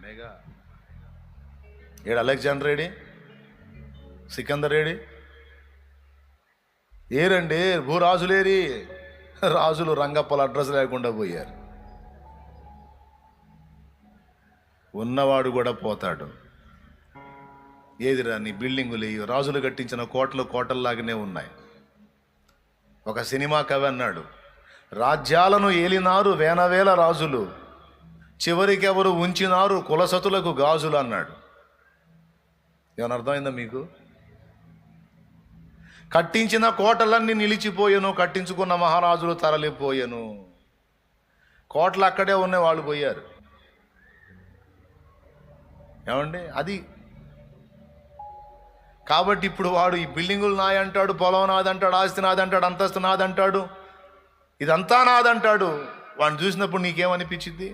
మనమేగా. ఏడు Alexander AD, Sikandar AD, ఏరండి భూరాజులేరి. రాజులు రంగప్పల address లేకుండా పోయారు. ఉన్నవాడు కూడా పోతాడు. ఏదిరా నీ బిల్డింగులు రాజులు కట్టించిన కోటలు కోటల్లాగానే ఉన్నాయి. ఒక సినిమా కవి అన్నాడు, రాజ్యాలను ఏలినారు వేనవేల రాజులు, చివరికెవరు ఉంచినారు కులసతులకు గాజులు అన్నాడు. ఏమన్నా అర్థమైందా మీకు? కట్టించిన కోటలన్నీ నిలిచిపోయాను, కట్టించుకున్న మహారాజులు తరలిపోయాను. కోటలు అక్కడే ఉన్నాయి, వాళ్ళు పోయారు. ఏమండి అది. కాబట్టి ఇప్పుడు వాడు ఈ బిల్డింగులు నాయంటాడు, పొలం నాదంటాడు, ఆస్తి నాదంటాడు, అంతస్తు నాదంటాడు, ఇదంతా నాదంటాడు. వాడిని చూసినప్పుడు నీకేమనిపించింది?